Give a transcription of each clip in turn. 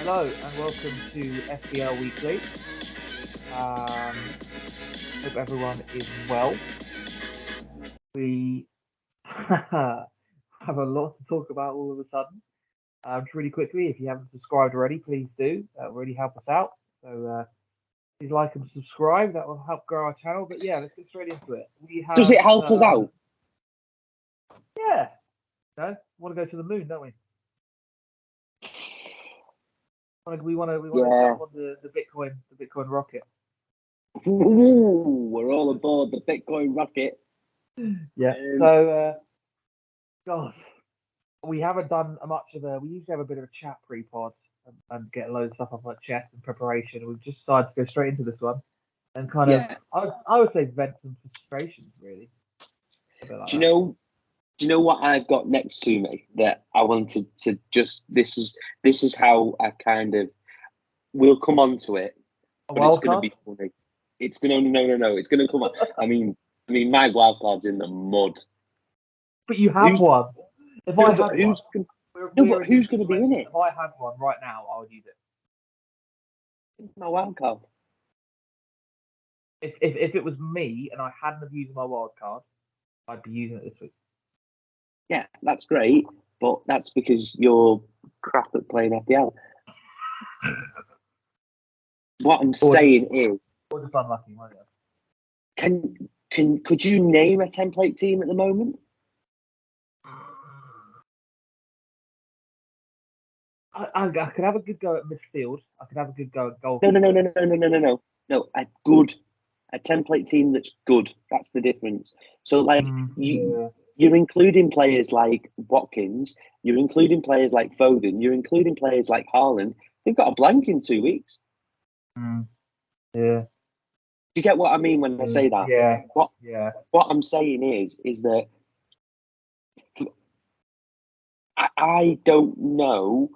Hello and welcome to FPL Weekly. Hope everyone is well. We have a lot to talk about all of a sudden. Just really quickly, if you haven't subscribed already, please do. That will really help us out. So please like and subscribe. That will help grow our channel. But yeah, let's get straight into it. We Does have, it help us out? yeah, no, want to go to the moon, don't we? We want to Yeah. jump on the Bitcoin rocket. Ooh, we're all aboard the Bitcoin rocket. Yeah. So, God, we haven't done much of a. We usually have a bit of a chat pre-pod and get a load of stuff off our chest in preparation. We've just decided to go straight into this one and kind of, I would say, vent some frustrations, really. A bit like Do you that. know? Do you know what I've got next to me that I wanted to just? This is how I kind of. We'll come on to it, A but it's wild going to card? be funny. It's going to no. It's going to come on. I mean, my wild card's in the mud. But you have Who's one. If I no, had but one, who's no, we're but in this who's going to be in situation. it? If I had one right now, I would use it. My wild card. If it was me and I hadn't have used my wild card, I'd be using it this week. Yeah, that's great, but that's because you're crap at playing FPL. What I'm saying is, Or just unlucky, might you? could you name a template team at the moment? I could have a good go at midfield. I could have a good go at No. goalkeeper. No, a template team that's good. That's the difference. So, like, you're including players like Watkins, you're including players like Foden, you're including players like Haaland. They've got a blank in 2 weeks. Yeah. Do you get what I mean when I say that? Yeah. What I'm saying is that I don't know.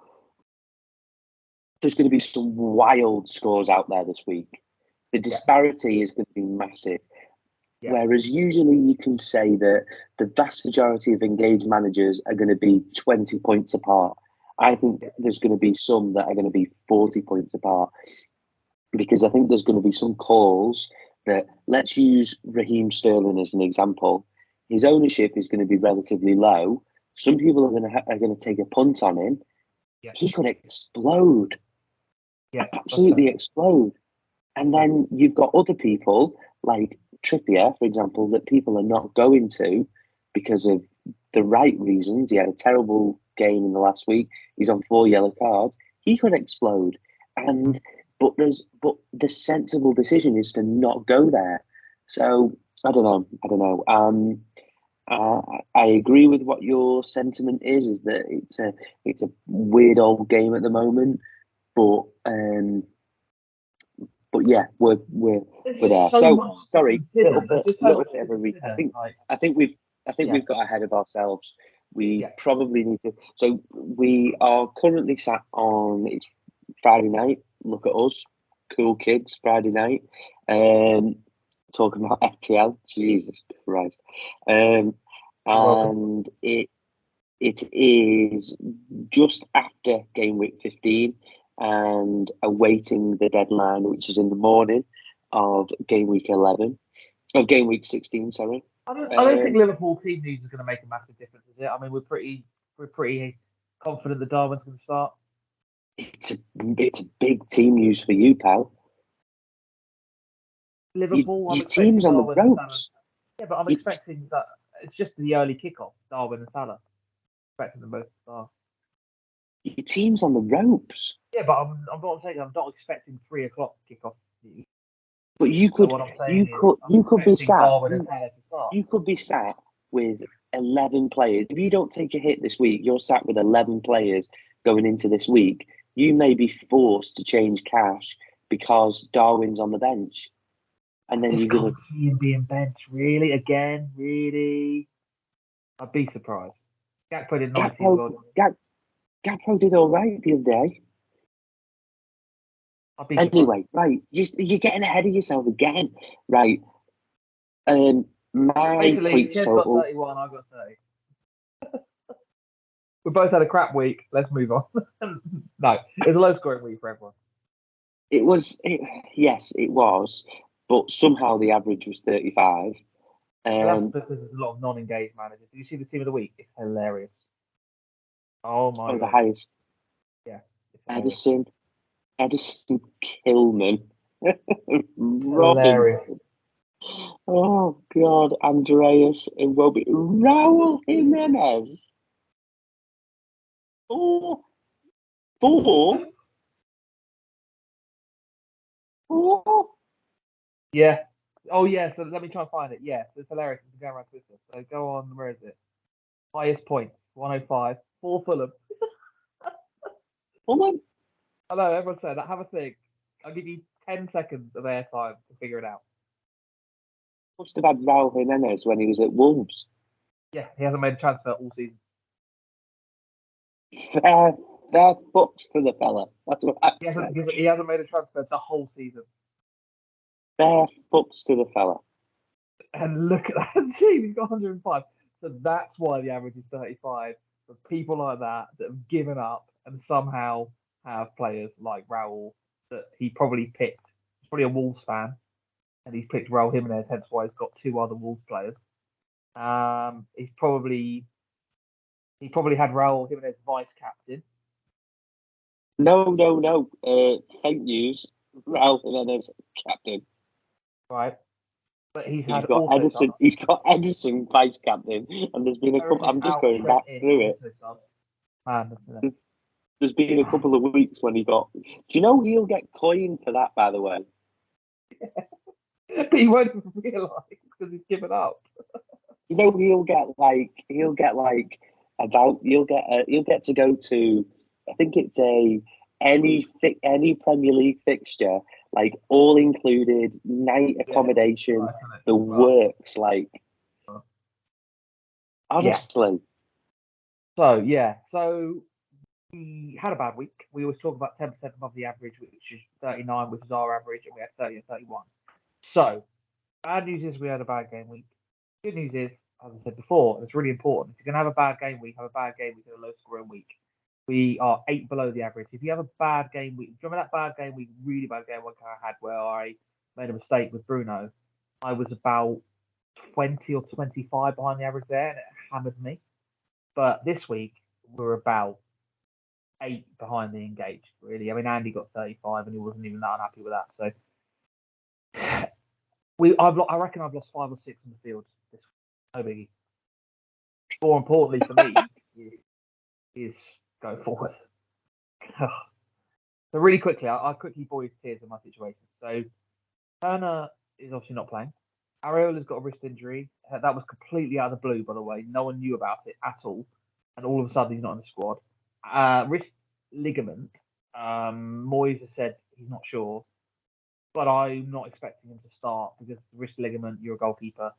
There's going to be some wild scores out there this week. The disparity is going to be massive. Yeah. Whereas usually you can say that the vast majority of engaged managers are going to be 20 points apart. I think there's going to be some that are going to be 40 points apart, because I think there's going to be some calls that, let's use Raheem Sterling as an example. His ownership is going to be relatively low. Some people are going to take a punt on him. Yeah. He could explode. Yeah. Absolutely explode. And then you've got other people like Trippier, for example, that people are not going to because of the right reasons. He had a terrible game in the last week. He's on 4 yellow cards. He could explode. But the sensible decision is to not go there. So I don't know. I agree with what your sentiment is that it's a weird old game at the moment, but yeah, we're there. So sorry, little bit of a recap. I think we've got ahead of ourselves. We probably need to. So we are currently sat on, it's Friday night. Look at us, cool kids. Friday night, talking about FPL. Jesus Christ, and it is just after game week 15 and awaiting the deadline, which is in the morning of game week 11, of game week 16. Sorry. I don't think Liverpool team news is going to make a massive difference, is it? I mean, we're pretty confident that Darwin's going to start. It's a big team news for you, pal. Liverpool, your team's on the ropes. Yeah, but I'm expecting that it's just the early kickoff. Darwin and Salah. Expecting them both to start. Your team's on the ropes. Yeah, but I'm not saying I'm not expecting 3 o'clock kickoff. But you could be sat with 11 players. If you don't take a hit this week, you're sat with 11 players going into this week. You may be forced to change cash because Darwin's on the bench. And then you're going to see him being benched. Really? Again? Really? I'd be surprised. Gakpo did 90 as well. Gakpo did all right the other day. Anyway, right, you're getting ahead of yourself again. Right. My basically, points total. Got 31, I got 30. We both had a crap week. Let's move on. No, it was a low scoring week for everyone. Yes, it was, but somehow the average was 35. And that's because there's a lot of non-engaged managers. Did you see the team of the week? It's hilarious. Oh my The god. highest. Yeah. It's Edison Killman. Robin. hilarious. Oh God, Andreas and Robbie. Raul Jimenez. Oh, four. Four. Yeah. Oh yeah. So let me try and find it. Yeah. So it's hilarious. It's going around Twitter. So go on. Where is it? Highest points, 105. For Fulham. Fulham. I know everyone said that. Have a think. I'll give you 10 seconds of airtime to figure it out. Must have had Raul Jimenez when he was at Wolves. Yeah, he hasn't made a transfer all season. Fair fucks to the fella. That's what I said. He hasn't made a transfer the whole season. Fair fucks to the fella. And look at that team. He's got 105. So that's why the average is 35. For people like that have given up and somehow have players like Raul that he probably picked. He's probably a Wolves fan, and he's picked Raul Jimenez, hence why he's got two other Wolves players. He probably had Raul Jimenez vice captain. No. Fake news. Raul Jimenez captain. Right. But he's got Edison. He's got Edison vice captain, and there's been a couple. I'm just going back through it. Man, there's been a couple of weeks when he got. Do you know he'll get coined for that? By the way, but he won't realise because he's given up. You know he'll get to go to. I think it's any Premier League fixture, like all included, night accommodation, the works, like honestly. Yeah. So we had a bad week. We always talk about 10% above the average, which is 39, which is our average, and we had 30 and 31. So bad news is we had a bad game week. Good news is, as I said before, it's really important. If you're going to have a bad game week, have a bad game week and a low scoring week. We are 8 below the average. If you have a bad game week, do you remember that bad game week, really bad game week I had where I made a mistake with Bruno? I was about 20 or 25 behind the average there, and it hammered me. But this week, we're about 8 behind the engaged, really. I mean, Andy got 35, and he wasn't even that unhappy with that. So I reckon I've lost 5 or 6 in the field this week. No biggie. More importantly for me is go forward. So really quickly, I'll quickly bore you to tears in my situation. So Turner is obviously not playing. Areola's got a wrist injury. That was completely out of the blue, by the way. No one knew about it at all. And all of a sudden, he's not in the squad. Wrist ligament. Moyes has said he's not sure. But I'm not expecting him to start because wrist ligament, you're a goalkeeper.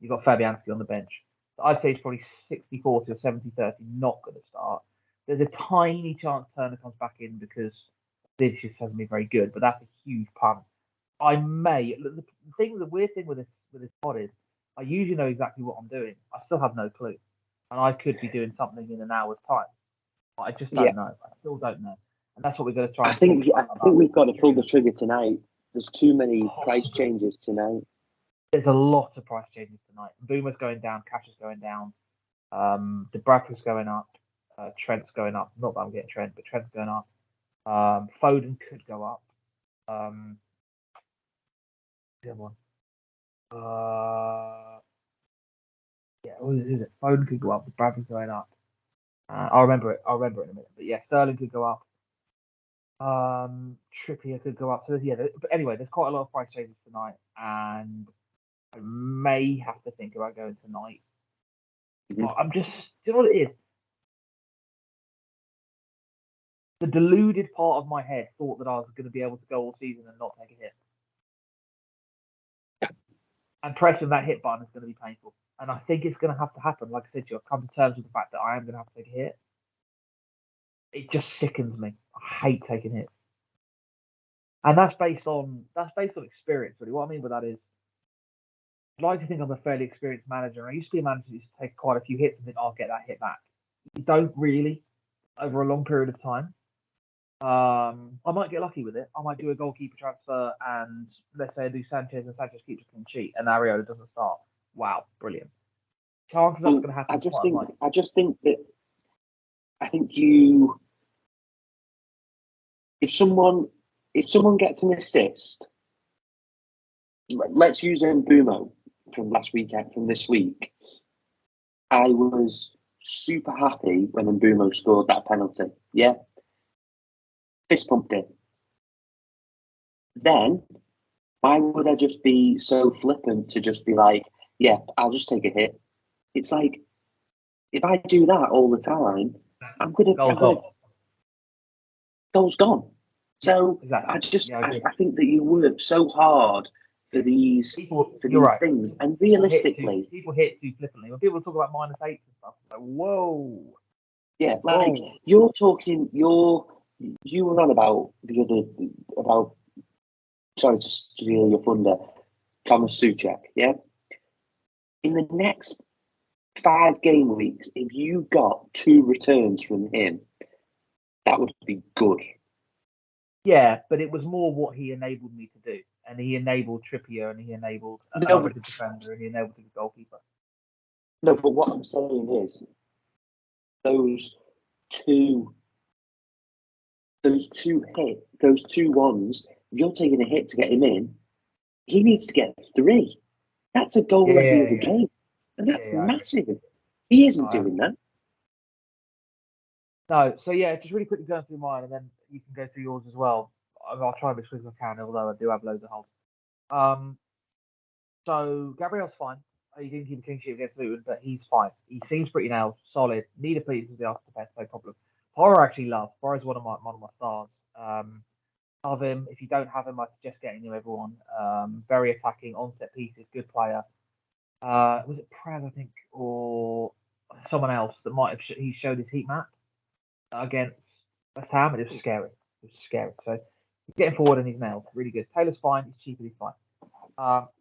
You've got Fabianski on the bench. So I'd say it's probably 60-40 or 70-30 not going to start. There's a tiny chance Turner comes back in because this just hasn't been very good, but that's a huge punt. I may. The weird thing with this pod is I usually know exactly what I'm doing. I still have no clue, and I could be doing something in an hour's time. But I just don't know. I still don't know, and that's what we're going to try. I think we've got to pull the trigger tonight. There's too many price changes tonight. There's a lot of price changes tonight. Boomer's going down, Cash is going down, Dubravka's going up, Trent's going up. Not that I'm getting Trent, but Trent's going up. Foden could go up. The other one. What is it? Foden could go up. Dubravka's going up. I'll remember it in a minute. But yeah, Sterling could go up. Trippier could go up. So but anyway, there's quite a lot of price changes tonight, and I may have to think about going tonight. Mm-hmm. But I'm just, do you know what it is? The deluded part of my head thought that I was going to be able to go all season and not take a hit. And pressing that hit button is going to be painful. And I think it's going to have to happen. Like I said to you, I've come to terms with the fact that I am going to have to take a hit. It just sickens me. I hate taking hits. And that's based on experience, really. What I mean by that is, I'd like to think I'm a fairly experienced manager. I used to be a manager who used to take quite a few hits and think, I'll get that hit back. You don't really over a long period of time. I might get lucky with it. I might do a goalkeeper transfer, and let's say I do Sanchez, and Sanchez keeps a clean sheet, and Areola doesn't start. Wow, brilliant. Chances that's Well, going to happen. I just think that I think you if someone gets an assist, let's use Mbumo from last weekend from this week. I was super happy when Mbumo scored that penalty. Yeah, fist pumped it. Then why would I just be so flippant to just be like, yeah, I'll just take a hit? It's like if I do that all the time, goal's gone. So yeah, exactly. I think that you work so hard for these things, and realistically, people hit too flippantly. When people talk about -8 and stuff, it's like whoa. yeah, like you're talking, you were on about sorry to steal your thunder, Thomas Souček, yeah. In the next 5 game weeks, if you got 2 returns from him, that would be good. Yeah, but it was more what he enabled me to do, and he enabled Trippier, and he enabled another good defender, and he enabled the goalkeeper. No, but what I'm saying is those two ones, if you're taking a hit to get him in, he needs to get 3. That's a goal every other game. And that's massive. He isn't doing that. No, so yeah, just really quickly going through mine, and then you can go through yours as well. I'll try and be as quick as I can, although I do have loads of holes. So Gabriel's fine. He didn't keep a clean sheet against Luton, but he's fine. He seems pretty nailed, solid. Need a piece of the after defense, no problem. Porro I actually love. Porro's one of my stars. Love him. If you don't have him, I suggest getting him. Everyone. Very attacking, on set pieces, good player. Was it Prez, I think, or someone else that might have he showed his heat map against West Ham, and it was scary. It was scary. So he's getting forward and he's nailed. Really good. Taylor's fine. He's cheap and he's fine.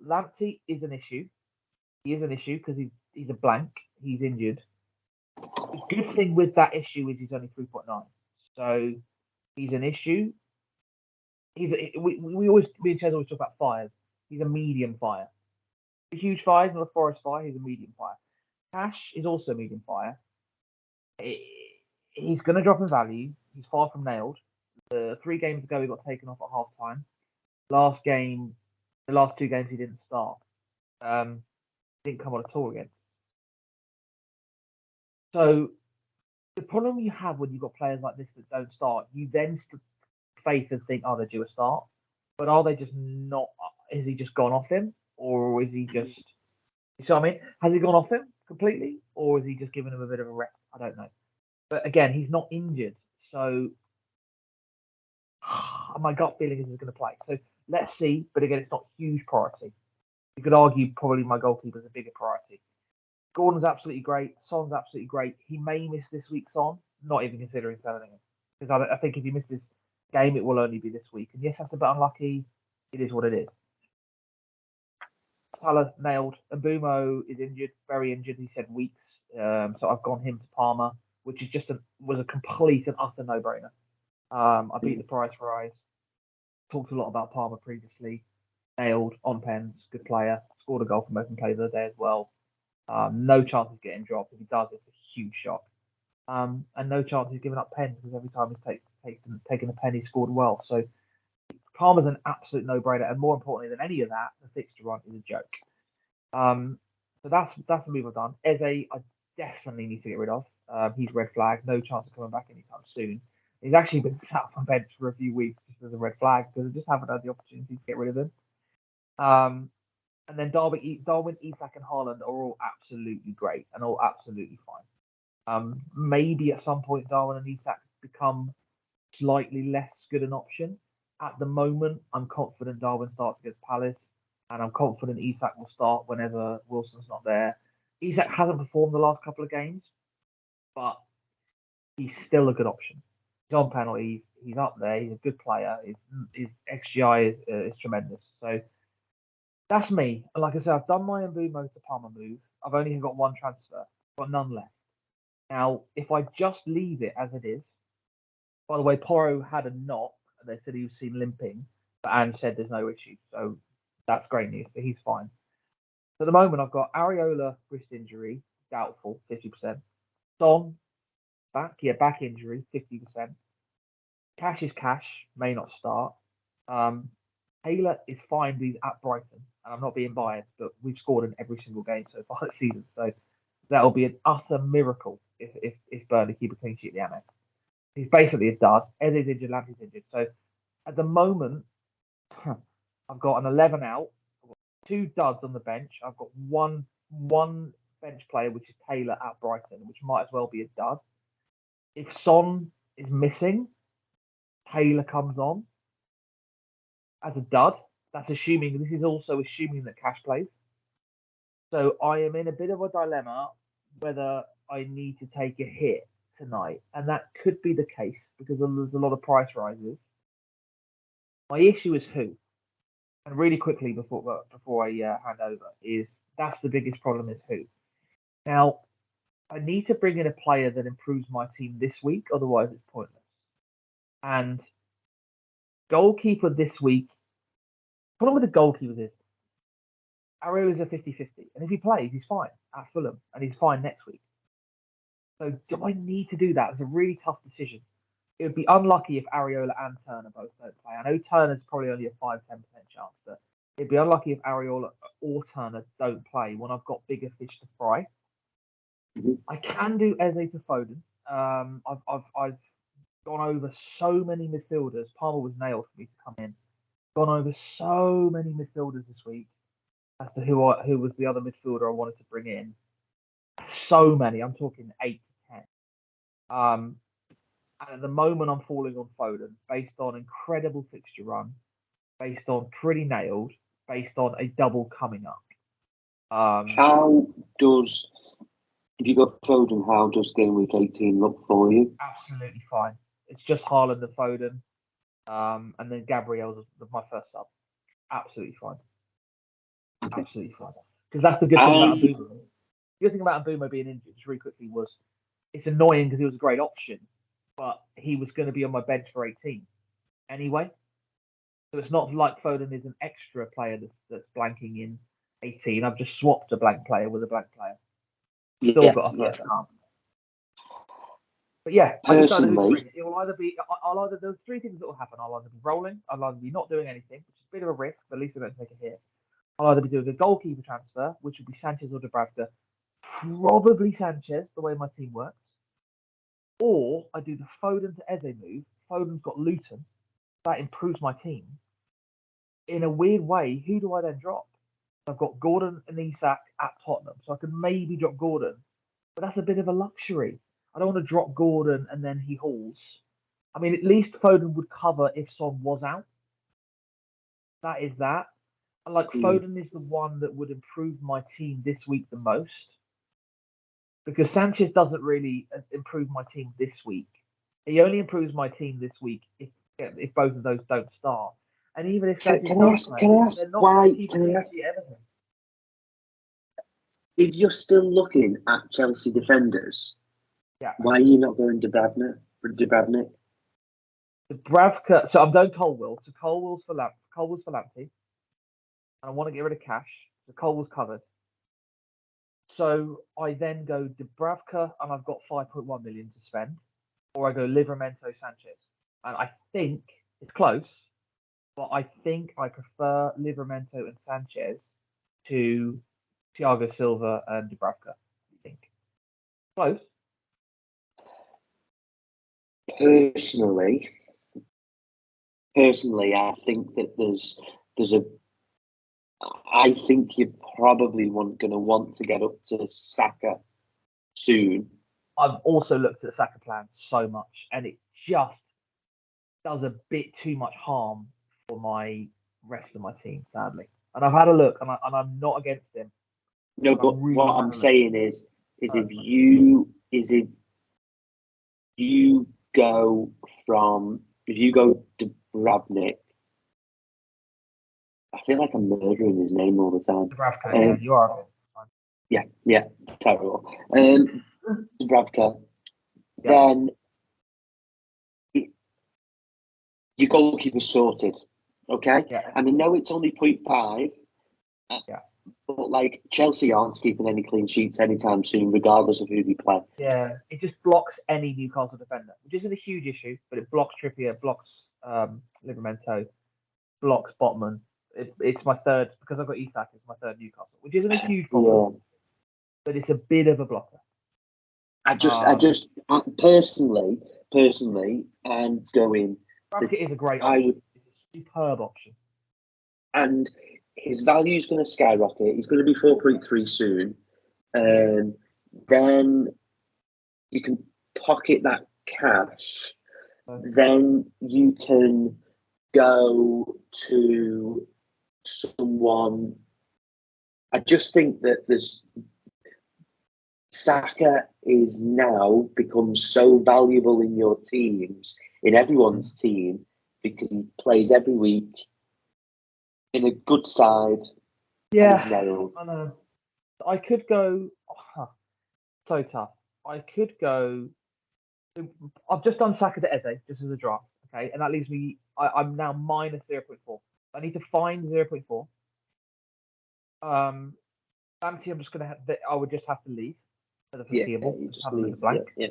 Lamptey is an issue. He is an issue because he's a blank. He's injured. The good thing with that issue is he's only 3.9. So he's an issue. We always, me and Chez always talk about fires. He's a medium fire. A huge fire, he's not a forest fire, he's a medium fire. Cash is also a medium fire. He's going to drop in value. He's far from nailed. 3 games ago, he got taken off at half time. The last 2 games, he didn't start. Didn't come on at all again. So the problem you have when you've got players like this that don't start, you then faith and think, oh, they're due a start. But are they just not? Is he just gone off him? Or is he just. You see what I mean? Has he gone off him completely? Or is he just giving him a bit of a rest? I don't know. But again, he's not injured. So my gut feeling is he's going to play. So let's see. But again, it's not huge priority. You could argue probably my goalkeeper is a bigger priority. Gordon's absolutely great. Son's absolutely great. He may miss this week's Son, not even considering selling him. Because I think if he misses this game, it will only be this week. And yes, that's a bit unlucky. It is what it is. Salah nailed. Mbumo is injured, very injured. He said weeks. So I've gone him to Palmer, which is was a complete and utter no-brainer. I beat the price for eyes. Talked a lot about Palmer previously. Nailed on pens, good player. Scored a goal from open play the other day as well. No chance of getting dropped. If he does, it's a huge shock. And no chance he's giving up pens because every time he's taken a pen, he scored well. So Palmer's an absolute no-brainer, and more importantly than any of that, the fixture run is a joke. So that's the move I've done. Eze, I definitely need to get rid of. He's red flag, no chance of coming back anytime soon. He's actually been sat on bench for a few weeks just as a red flag because I just haven't had the opportunity to get rid of him. And then Darwin, Isak, and Haaland are all absolutely great and all absolutely fine. Maybe at some point Darwin and Isak become slightly less good an option. At the moment, I'm confident Darwin starts against Palace, and I'm confident Isak will start whenever Wilson's not there. Isak hasn't performed the last couple of games, but he's still a good option. He's on penalties. He's up there. He's a good player. His XGI is tremendous. So that's me. And like I said, I've done my Mbumo to Palmer move. I've only got 1 transfer, got none left. Now, if I just leave it as it is, by the way, Porro had a knock, and they said he was seen limping, but Ange said there's no issue, so that's great news. But he's fine. So at the moment, I've got Areola wrist injury, doubtful, 50%. Son back injury, 50%. Cash is cash, may not start. Taylor is fine, he's at Brighton, and I'm not being biased, but we've scored in every single game so far this season, so that'll be an utter miracle if Burnley keep a clean sheet at the Amex. He's basically a dud. Eze's injured, Lamptey's injured. So at the moment, I've got an 11 out. I've got 2 duds on the bench. I've got one bench player, which is Taylor at Brighton, which might as well be a dud. If Son is missing, Taylor comes on as a dud. This is also assuming that Cash plays. So I am in a bit of a dilemma whether I need to take a hit tonight, and that could be the case because there's a lot of price rises. My issue is who, and really quickly before I hand over, is that's the biggest problem is who. Now, I need to bring in a player that improves my team this week, otherwise it's pointless. And goalkeeper this week, problem with the goalkeepers is Areola is a 50-50, and if he plays, he's fine at Fulham, and he's fine next week. So do I need to do that? It's a really tough decision. It would be unlucky if Areola and Turner both don't play. I know Turner's probably only a 5-10% chance, but it'd be unlucky if Areola or Turner don't play when I've got bigger fish to fry. Mm-hmm. I can do Eze to Foden. I've gone over so many midfielders. Palmer was nailed for me to come in. Gone over so many midfielders this week as to who was the other midfielder I wanted to bring in. So many. I'm talking 8 to 10. And at the moment, I'm falling on Foden based on incredible fixture run, based on pretty nailed, based on a double coming up. If you got Foden, how does game week 18 look for you? Absolutely fine. It's just Haaland and Foden, and then Gabriel's my first sub. Absolutely fine. Okay. Absolutely fine. Because that's the good thing about Mbeumo. The good thing about Mbeumo being injured, just really quickly, was it's annoying because he was a great option, but he was going to be on my bench for 18 anyway. So it's not like Foden is an extra player that's blanking in 18. I've just swapped a blank player with a blank player. Still got a first half. But yeah, personally, it will either be. There's 3 things that will happen. I'll either be rolling, I'll either be not doing anything, which is a bit of a risk, but at least I don't take a hit. I'll either be doing a goalkeeper transfer, which would be Sanchez or Dubravka, probably Sanchez, the way my team works, or I do the Foden to Eze move. Foden's got Luton, that improves my team. In a weird way, who do I then drop? I've got Gordon and Isak at Tottenham, so I could maybe drop Gordon, but that's a bit of a luxury. I don't want to drop Gordon and then he hauls. I mean, at least Foden would cover if Son was out. That is that. And Foden is the one that would improve my team this week the most, because Sanchez doesn't really improve my team this week. He only improves my team this week if both of those don't start. And even if Sanchez does play, they're not going to keep Everton. If you're still looking at Chelsea defenders, why are you not going Dubravka? Dubravka. So I'm going Colwill. So Colwill's for Lamptey. And I want to get rid of Cash. So Colwill's covered. So I then go Dubravka, and I've got 5.1 million to spend, or I go Livramento Sanchez. And I think it's close, but I think I prefer Livramento and Sanchez to Thiago Silva and Dubravka. I think close. Personally, I think that there's a. I think you're probably going to want to get up to Saka soon. I've also looked at the Saka plan so much, and it just does a bit too much harm for my rest of my team, sadly. And I've had a look, and I'm not against him. No, but really what I'm saying is if you go Dubravnik, I feel like I'm murdering his name all the time. Dubravka, you are. Yeah, terrible. Dubravka, Yeah. then your goalkeeper's sorted. Okay? Yeah. And I know it's only 0.5, Yeah. but like Chelsea aren't keeping any clean sheets anytime soon, regardless of who they play. Yeah. It just blocks any Newcastle defender, which isn't a huge issue, but it blocks Trippier, blocks Livramento, blocks Botman. It's my third, because I've got Isak, it's my third Newcastle, which isn't a huge problem, but it's a bit of a blocker. I just personally, I'm going. Bracket is a great I option. would, It's a superb option. and his value is going to skyrocket. He's going to be 4.3 soon. Then you can pocket that cash. Then you can go to someone. I just think that Saka is now become so valuable in your teams, in everyone's team, because he plays every week in a good side. Yeah, I know. I could go. So tough. I could go. I've just done Saka to Eze just as a draft, okay, and that leaves me. I'm now minus 0.4. I need to find 0.4. Lamptey, I'm just gonna have. I would just have to leave for the foreseeable. You just have him as leave. a blank. Yeah.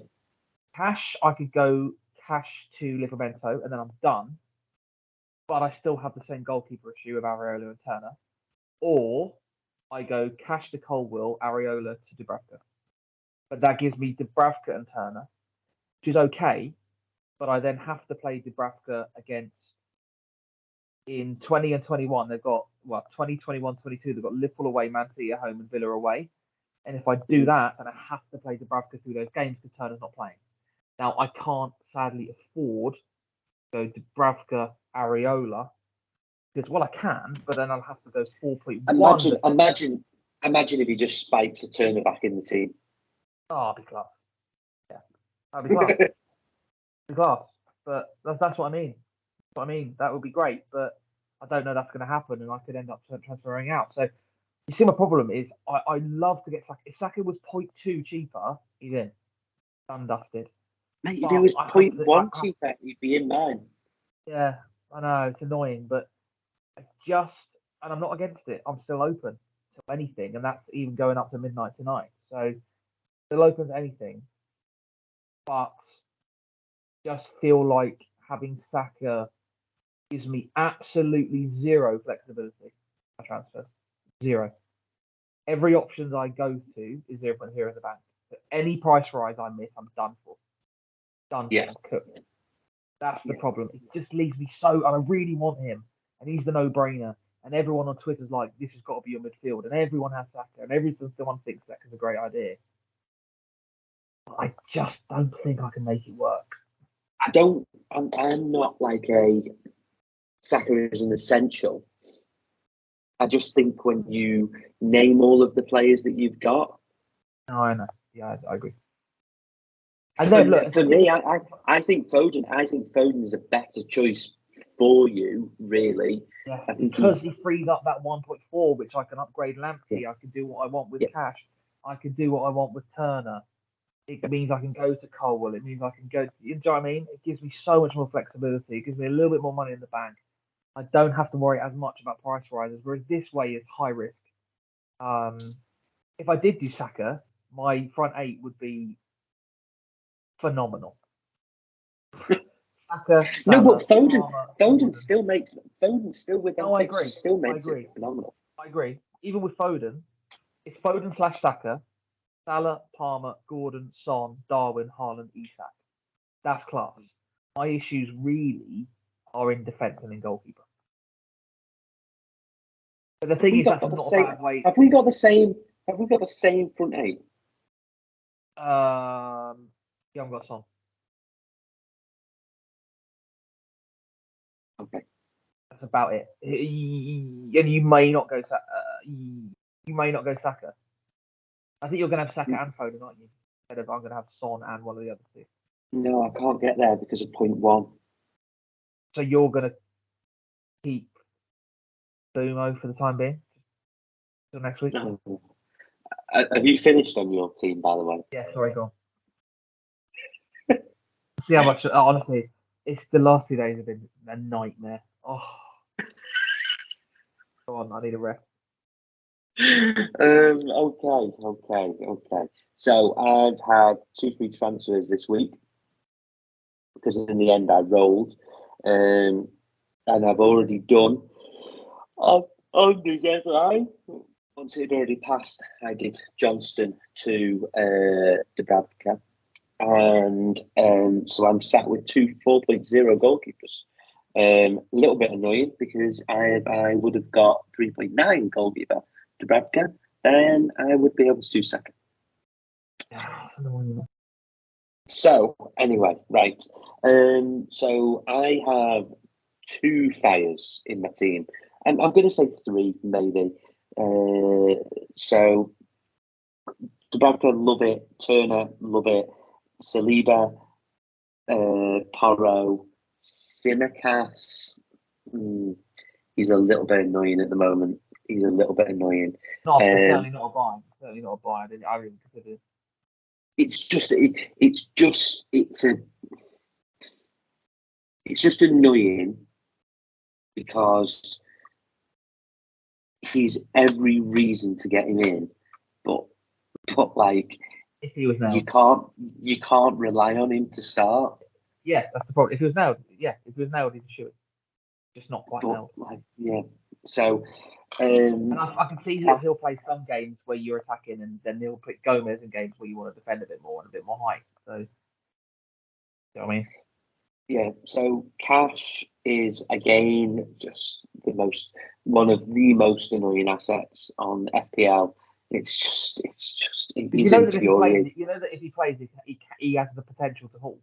Cash, I could go cash to Livramento, and then I'm done. But I still have the same goalkeeper issue of Areola and Turner. Or I go cash to Colwill, Areola to Dubravka. But that gives me Dubravka and Turner, which is okay. But I then have to play Dubravka against in 20 and 21. They've got 20, 21, 22. They've got Liverpool away, Man City at home, and Villa away. And if I do that, then I have to play Dubravka through those games because Turner's not playing. Now I can't sadly afford to go Dubravka, Areola because I can, but then I'll have to go 4.1. Imagine if he just spikes a Turner back in the team. Oh, I'll be class. Yeah, I'll be class. Be class. But that's what I mean. That's what I mean. That would be great, but I don't know that's going to happen, and I could end up transferring out. So you see, my problem is I love to get Saka. If Saka was 0.2 cheaper, he's in, done dusted. Mate, if he was 0.1 cheaper, he'd be in mine. Yeah, I know it's annoying, but and I'm not against it. I'm still open to anything, and that's even going up to midnight tonight. So still open to anything, but just feel like having Saka gives me absolutely zero flexibility. My transfer, zero. Every option I go to is 0.0 in the bank. So any price rise I miss, I'm done for. Done for. I'm cooked. That's the problem. It just leaves me and I really want him, and he's the no-brainer. And everyone on Twitter's like, this has got to be your midfield, and everyone has Saka, and everyone thinks Saka's a great idea. But I just don't think I can make it work. I'm not like Saka is an essential. I just think when you name all of the players that you've got. No, I know. Yeah, I agree. And then look, for me, I think Foden. I think Foden is a better choice for you, really. Yeah, because he frees up that 1.4, which I can upgrade Lamptey. I can do what I want with Cash. I can do what I want with Turner. It means I can go to Colwill. It means I can go. You know what I mean? It gives me so much more flexibility. It gives me a little bit more money in the bank. I don't have to worry as much about price rises. Whereas this way is high risk. If I did do Saka, my front eight would be phenomenal. Saka, no, but Foden still with that fixture still makes it phenomenal. I agree. Even with Foden, it's Foden / Saka, Salah, Palmer, Gordon, Son, Darwin, Haaland, Isak. That's class. My issues really are in defence and in goalkeeper. But the thing is, that's not a bad way. Have we got the same front eight? You haven't got Son. Okay. That's about it. And you may not go. You may not go Saka. I think you're going to have Saka and Foden, aren't you? Instead of I'm going to have Son and one of the other two. No, I can't get there because of 0.1. So you're going to keep Bumo for the time being? Till next week? No. Have you finished on your team, by the way? Yeah, sorry, go on. See how much, honestly, it's the last 2 days have been a nightmare. Oh, go on, I need a rest. Okay. So I've had 2 free transfers this week because in the end I rolled, and I've already done on the deadline. Once it had already passed, I did Johnston to Dubravka, and so I'm sat with 2 4.0 goalkeepers. A little bit annoying because I would have got 3.9 goalkeeper Dubravka, and I would be able to do second. So anyway, right. So I have 2 fires in my team. I'm going to say 3 maybe. So Dubravka, love it. Turner, love it. Saliba, Porro, Simicast. He's a little bit annoying at the moment. He's a little bit annoying. Certainly not a buy. Certainly not a buy. I really consider it. It's just annoying because he's every reason to get him in, but like If he was nailed, you can't rely on him to start. Yeah, that's the problem. If he was nailed, he'd shoot. Just not quite nailed. So, and I can see he'll play some games where you're attacking, and then he'll put Gomez in games where you want to defend a bit more and a bit more height. So, you know what I mean? Yeah. So Cash is again just one of the most annoying assets on FPL. It's just infuriating. You know that if he plays, he has the potential to haul.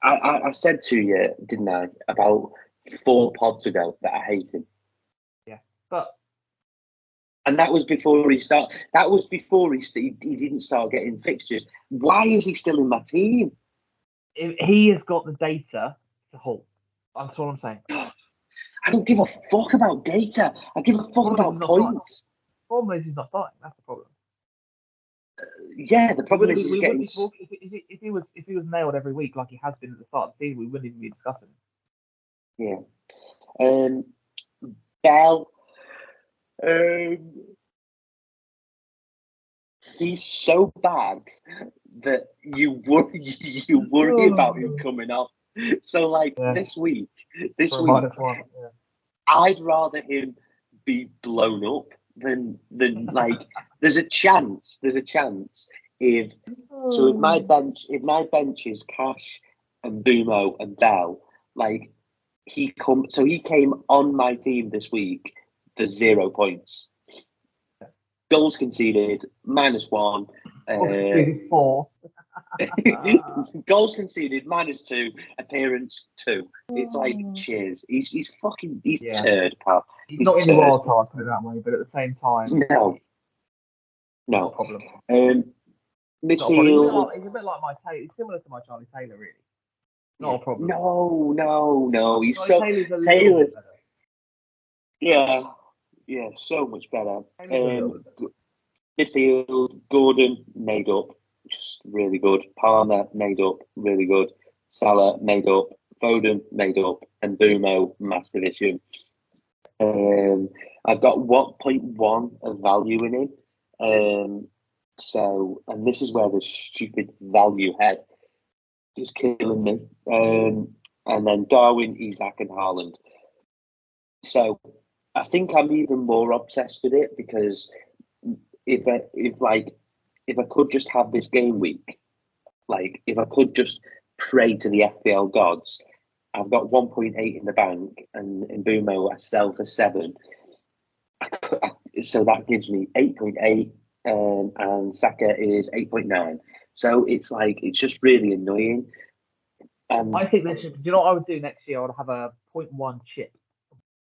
I said to you, didn't I, about 4 pods ago that I hate him. Yeah, and that was before he started. That was before he didn't start getting fixtures. Why is he still in my team? He has got the data to haul. That's what I'm saying. I don't give a fuck about data. I give a fuck about points. The problem is he's not starting. That's the problem. Yeah, the problem is he's getting. If he was nailed every week like he has been at the start of the season, we wouldn't even be discussing. Yeah. Bell. He's so bad that you worry about him coming off. So this week, I'd rather him be blown up than like. There's a chance if my bench is Cash and Bumo and Bell, like he came on my team this week for 0 points. Goals conceded -1. 4. Goals conceded -2. Appearance 2. It's like cheers. He's turd, pal. He's not in the wild card, put it that way. But at the same time, no problem. Midfield. He's a bit like my Taylor. He's similar to my Charlie Taylor, really. Not a problem. No. He's Taylor. Yeah, so much better. Midfield, Gordon made up, just really good. Palmer made up, really good. Salah made up. Foden made up, and Bumo massive issue. I've got 1.1 of value in him. And this is where the stupid value head is killing me. And then Darwin, Isak, and Haaland. So I think I'm even more obsessed with it because if I could just have this game week, like if I could just pray to the FPL gods, I've got 1.8 in the bank, and in Bumo I sell for 7. So that gives me 8.8, and Saka is 8.9. So it's just really annoying. And I think do you know what I would do next year? I would have a 0.1 chip,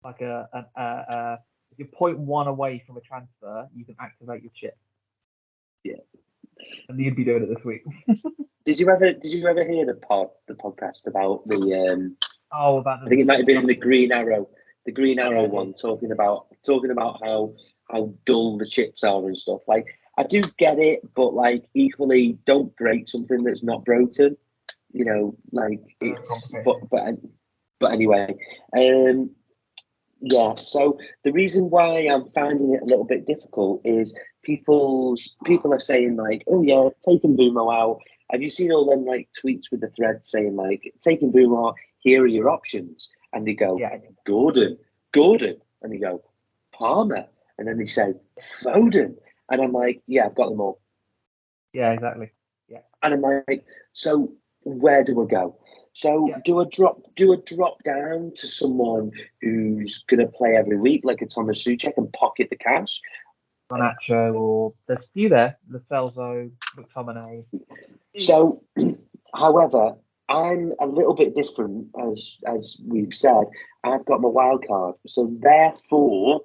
like if you're 0.1 away from a transfer, you can activate your chip. Yeah, and you'd be doing it this week. Did you ever hear the podcast about the? I think it might have been the Green Arrow one, talking about how dull the chips are and stuff. Like, I do get it, but like equally, don't break something that's not broken. You know, like it's but anyway, yeah. So the reason why I'm finding it a little bit difficult is people are saying like, oh yeah, taking Bumo out. Have you seen all them like tweets with the thread saying like, taking Bumo out, here are your options, and they go, Yeah. Gordon, and they go, Palmer, and then they say Foden, and I'm like, yeah, I've got them all. Yeah, exactly. Yeah. And I'm like, so where do I go? So do I drop down to someone who's gonna play every week, like a Thomas Souček, and pocket the cash? Garnacho, or there's a few there. Lo Celso, McTominay. So, however, I'm a little bit different, as we've said. I've got my wild card, so therefore,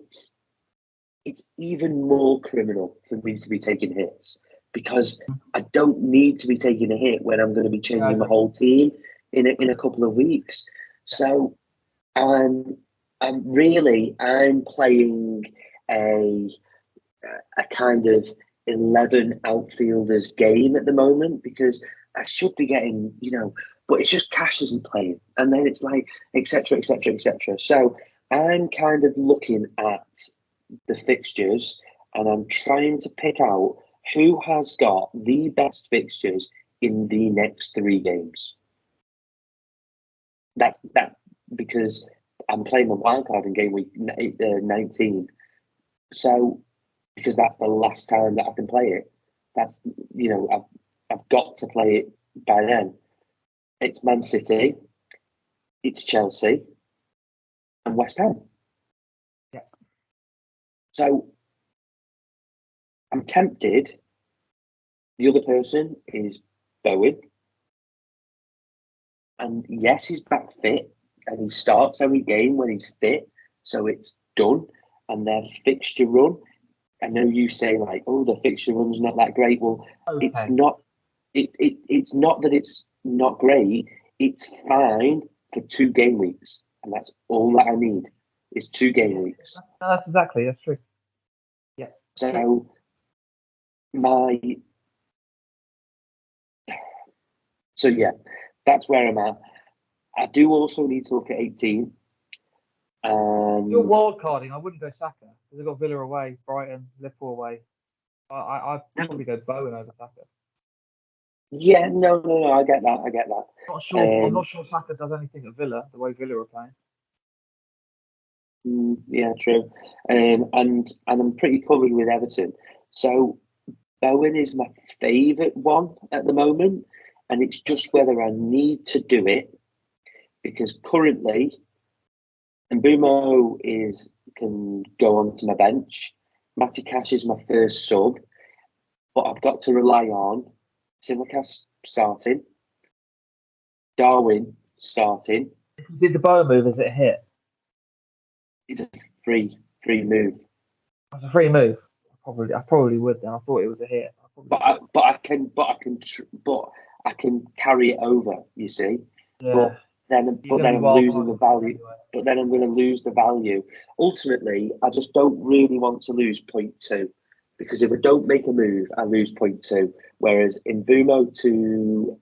it's even more criminal for me to be taking hits because I don't need to be taking a hit when I'm going to be changing my whole team in a couple of weeks. So I'm playing a kind of 11 outfielders game at the moment because I should be getting, but it's just Cash isn't playing, and then it's like etc. etc. etc. So I'm kind of looking at the fixtures and I'm trying to pick out who has got the best fixtures in the next 3 games. That's because I'm playing my wildcard in game week 19. So because that's the last time that I can play it. That's I've got to play it by then. It's Man City, it's Chelsea, and West Ham. Yeah. So I'm tempted. The other person is Bowen. And yes, he's back fit and he starts every game when he's fit. So it's done. And their fixture run, I know you say like, oh, the fixture run's not that great. Well, Okay. it's not. It's not that it's not great. It's fine for 2 game weeks, and that's all that I need is 2 game weeks. No, that's true. Yeah. So yeah, that's where I'm at. I do also need to look at 18. You're wild carding. I wouldn't go Saka because they've got Villa away, Brighton, Liverpool away. I'd probably go Bowen over Saka. Yeah, no, I get that. I'm not sure Saka does anything at Villa the way Villa are playing. Yeah, true. And I'm pretty covered with Everton. So Bowen is my favourite one at the moment, and it's just whether I need to do it because currently, Mbumo can go onto my bench. Matty Cash is my first sub, but I've got to rely on Simicast starting, Darwin starting. Did the Bowen move? Is it a hit? It's a free move. It's a free move. I probably would then. I thought it was a hit. But I can carry it over. You see. Yeah. But then I'm losing the value. Anyway. But then I'm going to lose the value. Ultimately, I just don't really want to lose 0.2 because if I don't make a move, I lose 0.2. Whereas in Mbumo to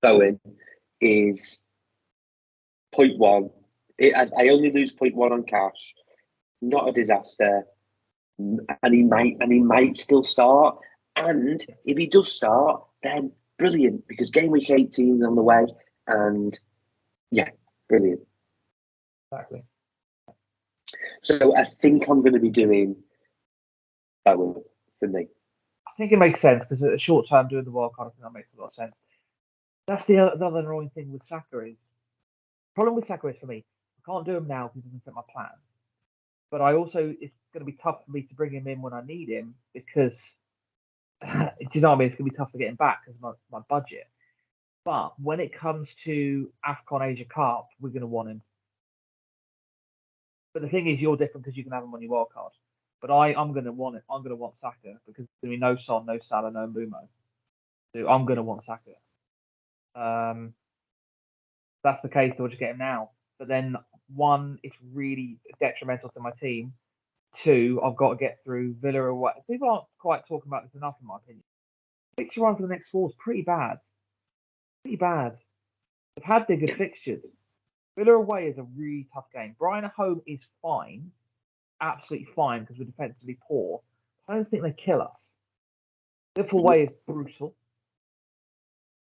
Bowen is 0.1. I only lose 0.1 on Cash. Not a disaster. And he might still start. And if he does start, then brilliant because game week 18 is on the way. And yeah, brilliant. Exactly. So I think I'm going to be doing Bowen for me. I think it makes sense because at a short term doing the wild card, I think that makes a lot of sense. That's the other annoying thing with Saka is. The problem with Saka is for me, I can't do him now because he doesn't fit my plan. But it's going to be tough for me to bring him in when I need him because, do you know what I mean? It's going to be tough to get him back because of my budget. But when it comes to AFCON Asia Cup, we're going to want him. But the thing is, you're different because you can have him on your wild card. But I'm going to want it. I'm going to want Saka because there's going to be no Son, no Salah, no Mbumo. So I'm going to want Saka. That's the case. I'll just get him now. But then one, it's really detrimental to my team. Two, I've got to get through Villa away. People aren't quite talking about this enough, in my opinion. Fixture run for the next 4 is pretty bad. Pretty bad. They've had their good fixtures. Villa away is a really tough game. Brighton at home is fine, absolutely fine because we're defensively poor. I don't think they kill us. Liverpool away is brutal.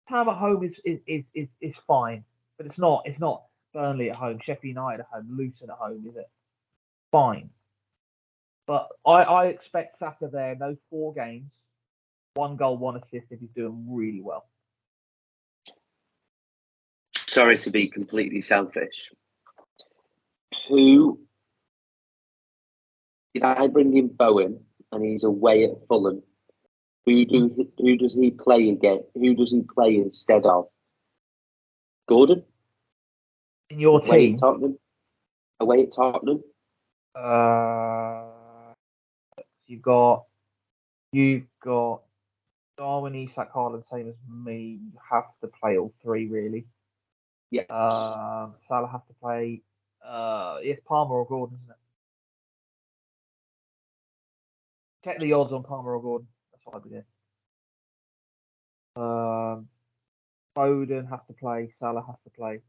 Time at home is fine, but it's not Burnley at home, Sheffield United at home, Luton at home, is it? Fine. But I expect Saka there in those 4 games, 1 goal, 1 assist if he's doing really well. Sorry to be completely selfish. Who, if I bring in Bowen and he's away at Fulham, who does he play again? Who does he play instead of? Gordon? In your away team? At Tottenham? Away at Tottenham? You've got Darwin, Isak, Haaland, same as me. You have to play all 3 really. Yeah. Salah has to play. It's Palmer or Gordon, isn't it? Check the odds on Palmer or Gordon. That's what I'd be doing. Foden has to play. Salah has to play.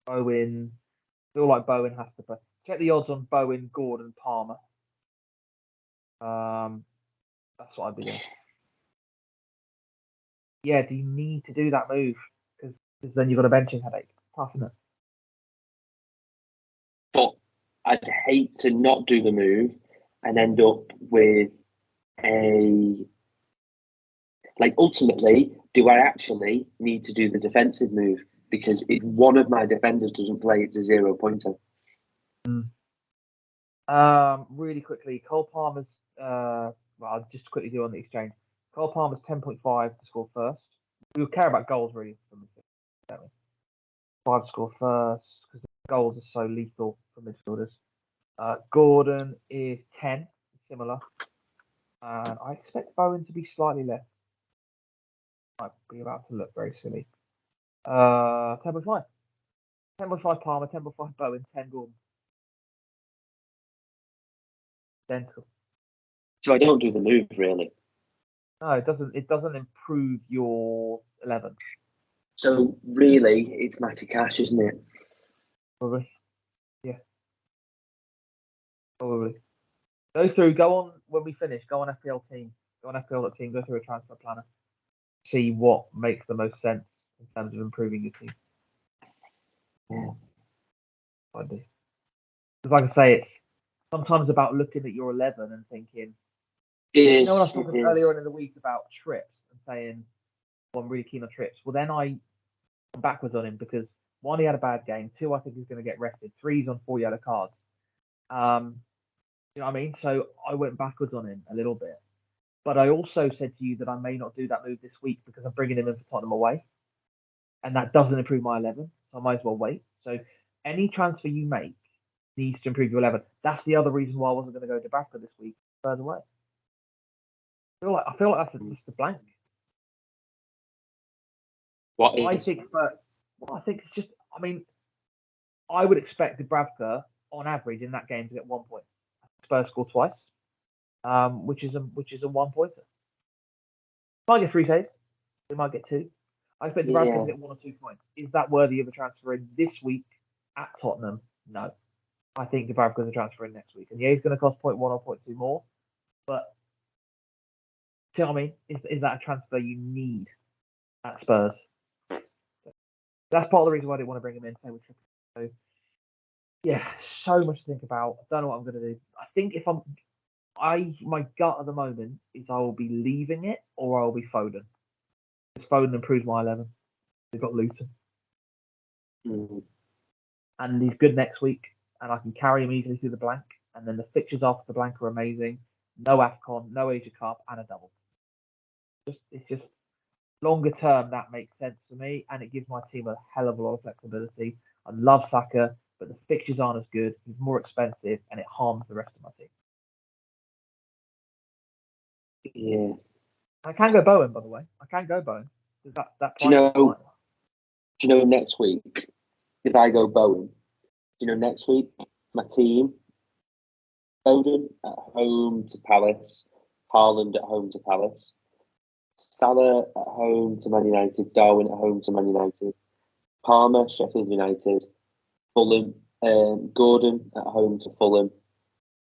Bowen. Feel like Bowen has to play. Check the odds on Bowen, Gordon, Palmer. That's what I'd be doing. Yeah, do you need to do that move? Because then you've got a benching headache. Tough, isn't it? But I'd hate to not do the move and end up with ultimately, do I actually need to do the defensive move? Because if one of my defenders doesn't play, it's a 0-pointer. Really quickly, Cole Palmer's. I'll just quickly do on the exchange. Cole Palmer's 10.5 to score first. We care about goals really from midfielders, don't we? 5 to score first because the goals are so lethal for midfielders. Gordon is 10, similar, and I expect Bowen to be slightly less. Might be about to look very silly. 10.5. 10.5 Palmer, 10.5 Bowen, 10 Gordon. Identical. So I don't do the move really. No, it doesn't. It doesn't improve your 11. So really, it's Matty Cash, isn't it? Probably. Yeah. Probably. Go on when we finish. Go on FPL team. Go on FPL.team. Go through a transfer planner. See what makes the most sense in terms of improving your team. Yeah. I do. Because like I say, it's sometimes about looking at your 11 and thinking. It is. You know, when I was talking earlier on in the week about trips and saying, well, I'm really keen on trips. Well, then I'm backwards on him because 1, he had a bad game. 2, I think he's going to get rested. 3, he's on 4 yellow cards. You know what I mean? So I went backwards on him a little bit. But I also said to you that I may not do that move this week because I'm bringing him in for Tottenham away. And that doesn't improve my 11. So I might as well wait. So any transfer you make needs to improve your 11. That's the other reason why I wasn't going to go to Dubravka this week further away. I feel like that's just a blank. What is? I think it's just. I mean, I would expect Dubravka on average in that game to get 1 point. Spurs score twice, which is a 1-pointer. Might get 3 saves. They might get 2. I expect Dubravka to get 1 or 2 points. Is that worthy of a transfer in this week at Tottenham? No. I think Dubravka's a transfer in next week, and yeah, he's going to cost 0.1 or 0.2 more. But tell me, is that a transfer you need at Spurs? That's part of the reason why I didn't want to bring him in. So, yeah, so much to think about. I don't know what I'm going to do. I think if my gut at the moment is I will be leaving it or I will be Foden. Because Foden improves my 11. They've got Luton. And he's good next week. And I can carry him easily through the blank. And then the fixtures after the blank are amazing. No AFCON, no Asia Cup, and a double. It's just longer term, that makes sense for me. And it gives my team a hell of a lot of flexibility. I love Saka, but the fixtures aren't as good. He's more expensive, and it harms the rest of my team. Yeah. I can go Bowen, by the way. I can go Bowen. That Do you know next week if I go Bowen, next week, my team, Foden at home to Palace, Haaland at home to Palace, Salah at home to Man United, Darwin at home to Man United, Palmer, Sheffield United, Fulham, Gordon at home to Fulham,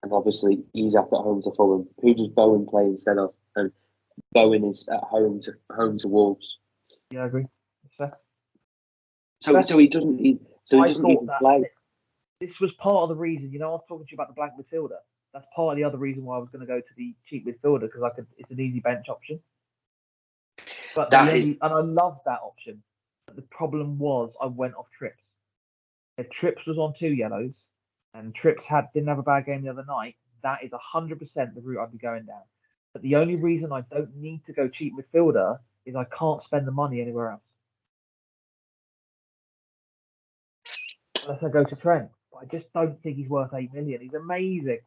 and obviously Isak at home to Fulham. Who does Bowen play instead of? And Bowen is at home to Wolves. Yeah, I agree. So he doesn't even play. This was part of the reason. I was talking to you about the blank midfielder. That's part of the other reason why I was going to go to the cheap midfielder, because it's an easy bench option. But and I love that option. But the problem was I went off Trips. If Trips was on 2 yellows, and Trips didn't have a bad game the other night, that is 100% the route I'd be going down. But the only reason I don't need to go cheap midfielder is I can't spend the money anywhere else. Unless I go to Trent. But I just don't think he's worth 8 million. He's amazing.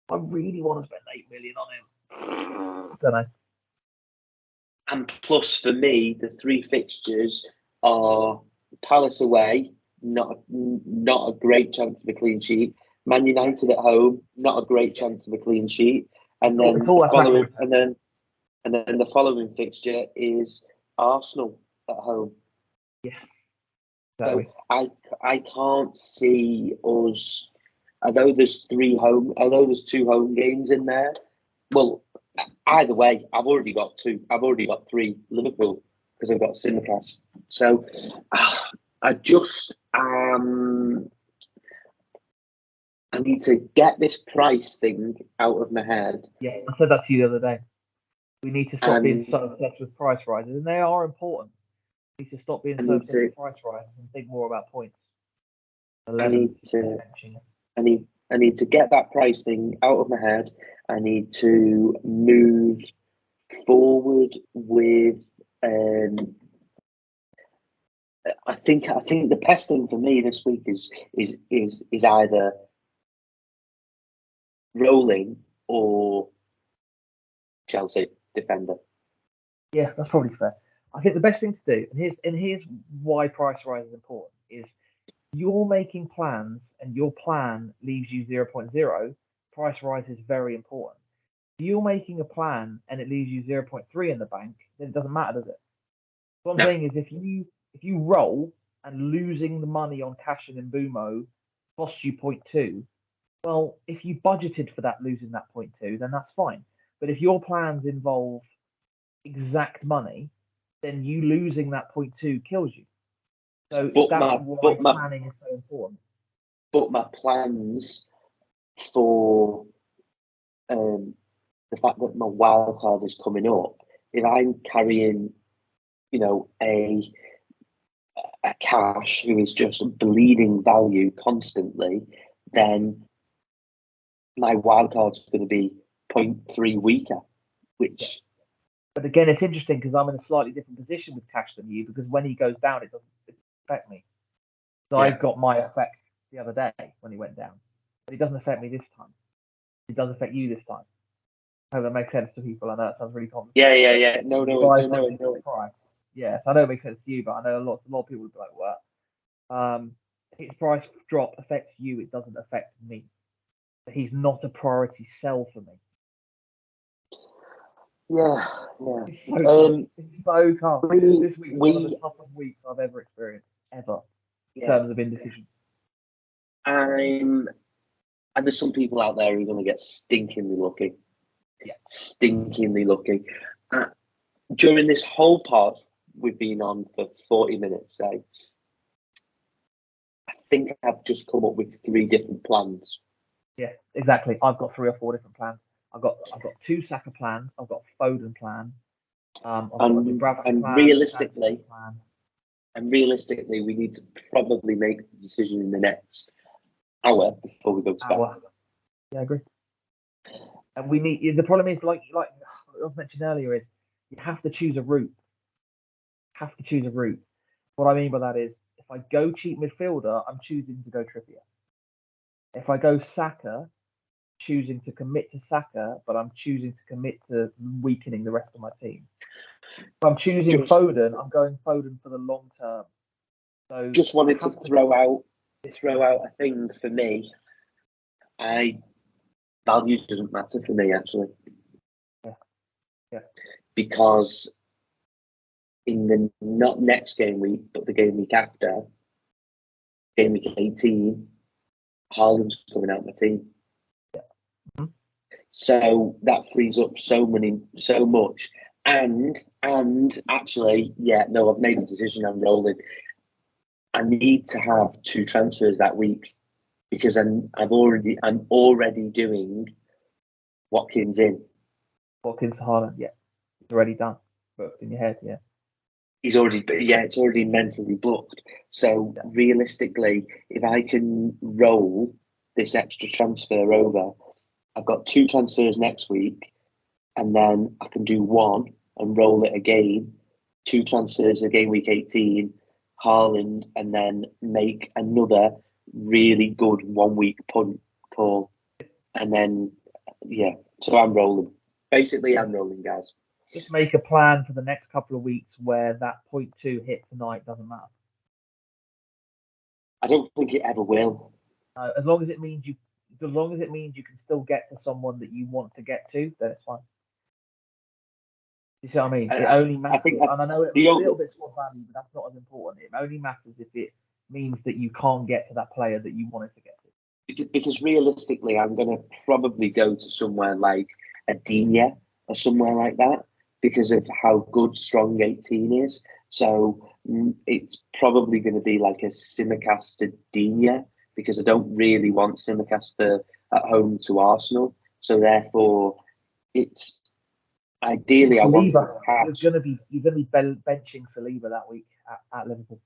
I really want to spend 8 million on him. Don't know. And plus, for me, the 3 fixtures are Palace away, not a great chance of a clean sheet. Man United at home, not a great chance of a clean sheet. And then the following fixture is Arsenal at home. Yeah. So I can't see us. Although there's 2 home games in there. Well, either way, I've already got 2. I've already got 3 Liverpool because I've got Simicast. So I need to get this price thing out of my head. Yeah, I said that to you the other day. We need to stop being so obsessed with price rises, and they are important. We need to stop being so obsessed with price rises and think more about points. I need to get that price thing out of my head. I need to move forward with. I think the best thing for me this week is either Rolling or Chelsea defender. Yeah, that's probably fair. I think the best thing to do, and here's why price rise is important, is you're making plans and your plan leaves you 0.0, price rise is very important. If you're making a plan and it leaves you 0.3 in the bank, then it doesn't matter, does it? What I'm saying is if you roll and losing the money on cashing in Bumo costs you 0.2, well, if you budgeted for that losing that 0.2, then that's fine. But if your plans involve exact money, then you losing that 0.2 kills you. So that's why planning is so important. But my plans for the fact that my wild card is coming up, if I'm carrying, a cash who is just bleeding value constantly, then my wild card's going to be 0.3 weaker, which. But again, it's interesting because I'm in a slightly different position with cash than you, because when he goes down, it doesn't affect me. So I got my effect the other day when he went down, but it doesn't affect me this time. It does affect you this time. I hope that makes sense to people. I know that sounds really complicated. Yeah. No. Yes, I know it makes sense to you, but I know a lot of people would be like, "What?" His price drop affects you; it doesn't affect me. He's not a priority sell for me. Yeah. It's so tough. This week was one of the toughest weeks I've ever experienced, ever, in terms of indecision. And there's some people out there who are going to get stinkingly lucky. Yeah. Stinkingly lucky. During this whole pod we've been on for 40 minutes, say, I think I've just come up with 3 different plans. Yeah, exactly. I've got 3 or 4 different plans. I've got 2 Saka plans. I've got a Foden plan. Realistically, we need to probably make the decision in the next hour before we go to bed. Yeah, I agree. And we need. The problem is, like I mentioned earlier, is you have to choose a route. What I mean by that is, if I go cheap midfielder, I'm choosing to go Trippier. If I go Saka, choosing to commit to Saka, but I'm choosing to commit to weakening the rest of my team. If I'm choosing Foden, I'm going Foden for the long term. So just wanted to throw out a thing for me. Value doesn't matter for me, actually. Yeah. Because in the not next game week, but the game week after, game week 18, Haaland's coming out of my team. Yeah. Mm-hmm. So that frees up so much. And actually, I've made a decision. I'm rolling. I need to have 2 transfers that week because I'm already doing Watkins in. Watkins to Haaland, yeah, it's already done. Booked in your head, yeah. It's already mentally booked. So realistically, if I can roll this extra transfer over, I've got 2 transfers next week, and then I can do 1 and roll it again. 2 transfers again, week 18, Haaland, and then make another really good 1 week punt call. And then, so I'm rolling. Basically, I'm rolling, guys. Just make a plan for the next couple of weeks where that 0.2 hit tonight doesn't matter. I don't think it ever will. As long as it means you can still get to someone that you want to get to, then it's fine. You see what I mean? It only matters, and I know it's a little bit squad value, but that's not as important. It only matters if it means that you can't get to that player that you wanted to get to. Because realistically, I'm going to probably go to somewhere like a Digne or somewhere like that because of how good strong 18 is. So it's probably going to be like a Tsimikas to Digne because I don't really want Tsimikas at home to Arsenal. So therefore, it's ideally I want to have. You're going to be benching Saliba that week at Liverpool.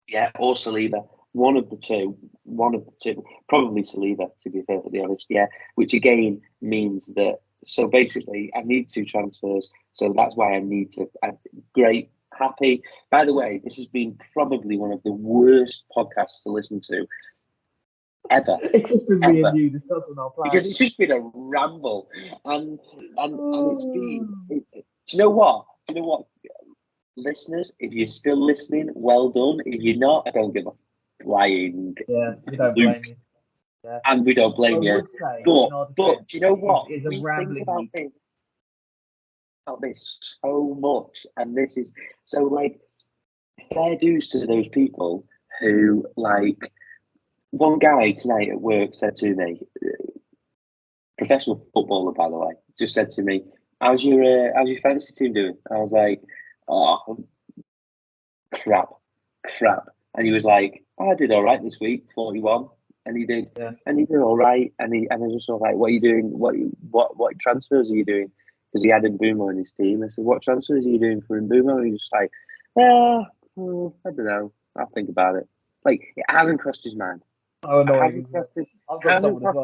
Yeah, or Saliba. One of the two. Probably Saliba, to be perfectly honest. Yeah, which again means that. So basically, I need 2 transfers. So that's why I need to. Great, happy. By the way, this has been probably one of the worst podcasts to listen to ever. It's just been me and you discussing our plans. Because it's just been a ramble, and it's been. Do you know what? Listeners, if you're still listening, well done. If you're not, I don't give a flying. Yeah, we don't blame you. Yeah. And we don't blame you. But do you know what? It's a rambling think about this so much, and this is so like fair dues to those people who like. One guy tonight at work said to me, professional footballer by the way, just said to me, "How's your fantasy team doing?" I was like, "Oh, crap," and he was like, "I did all right this week, 41," and he did, and he did all right, and I was just like, "What are you doing? What transfers are you doing?" Because he had Mbeumo in his team. I said, "What transfers are you doing for Mbeumo?" And he was just like, I don't know. I'll think about it. Like it hasn't crossed his mind. Oh, annoying. I've got someone as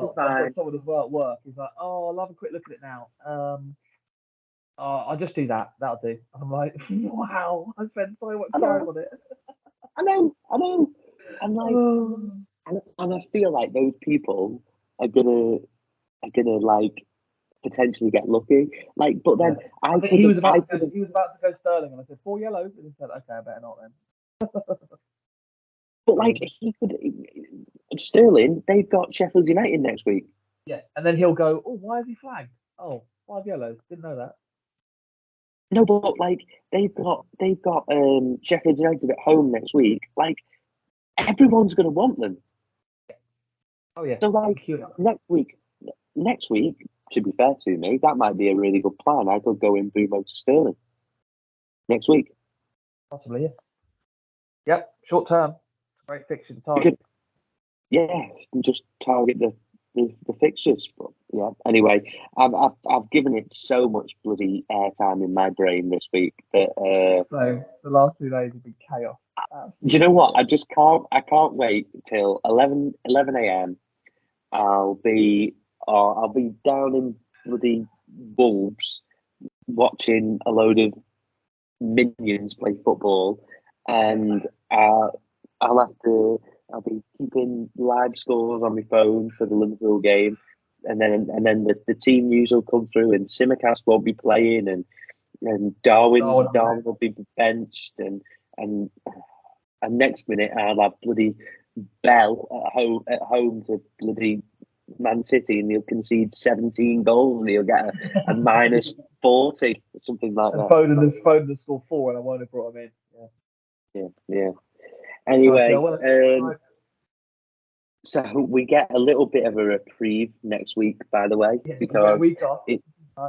well at work. He's like, "Oh, I'll have a quick look at it now." I'll just do that. That'll do. I'm like, wow, I spent so much time on it. I know. I'm like, and I feel like those people are gonna like potentially get lucky. Like, but then he was about to go Sterling, and I said 4 yellows, and he said, "Okay, I better not then." But like, he could Sterling. They've got Sheffield United next week. Yeah, and then he'll go, "Oh, why is he flagged? Oh, 5 yellows. Didn't know that." No, but like they've got Sheffield United at home next week. Like everyone's going to want them. Oh yeah. So like next week, to be fair to me, that might be a really good plan. I could go in Mbeumo to Sterling next week. Possibly, yeah. Yep, short term, great fixture to target. Just target the fixtures. But yeah, anyway, I've given it so much bloody airtime in my brain this week that so the last 2 days have been chaos. Do you know what? I can't wait till 11 a.m. I'll be down in bloody Wolves watching a load of minions play football, and I'll be keeping live scores on my phone for the Liverpool game, and then the team news will come through, and Tsimikas won't be playing, and Darwin will be benched, and and next minute I'll have bloody Bell at home to bloody Man City, and he'll concede 17 goals, and he'll get a minus 40 or something like And that. Foden has scored 4, and I won't have brought him in. Yeah. Anyway, Well, so we get a little bit of a reprieve next week, by the way, we get a because week off.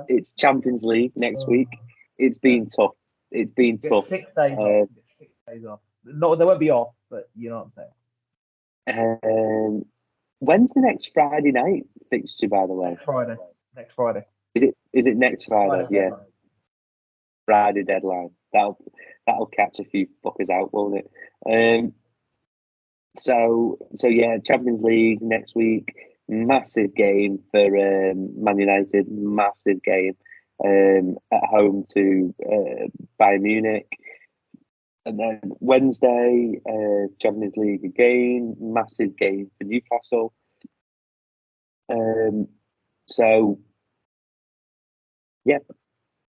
it's Champions League next week. It's been tough. It's been Get tough. 6 days off. Get 6 days off. No, they won't be off, but you know what I'm saying. When's the next Friday night fixture, by the way? Next Friday. Is it next Friday? Yeah. Deadline. Friday deadline. That'll catch a few fuckers out, won't it? So yeah, Champions League next week. Massive game for Man United. Massive game at home to Bayern Munich. And then Wednesday, Champions League again. Massive game for Newcastle. So, yep.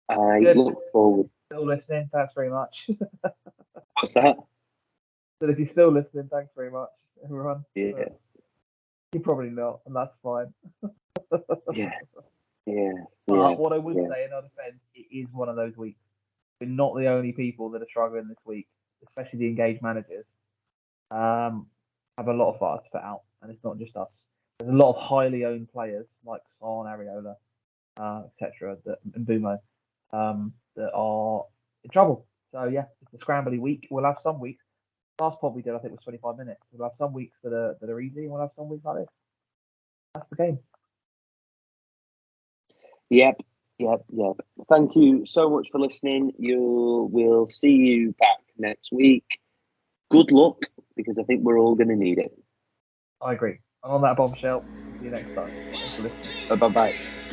I look forward. Still listening, thanks very much. What's that? So if you're still listening, thanks very much, everyone. Yeah. You're probably not, and that's fine. Yeah. But what I would say in our defence, it is one of those weeks. We're not the only people that are struggling this week, especially the engaged managers. Have a lot of fires to put out, and it's not just us. There's a lot of highly owned players like Son, Areola, etc., and Bumo, that are in trouble. So yeah, it's a scrambly week. We'll have some weeks. Last pod we did, I think, was 25 minutes. We'll have some weeks that are easy, and we'll have some weeks like this. That's the game. Yep. Thank you so much for listening. We'll see you back next week. Good luck, because I think we're all going to need it. I agree. And on that bombshell, see you next time. Thanks for listening. Bye-bye.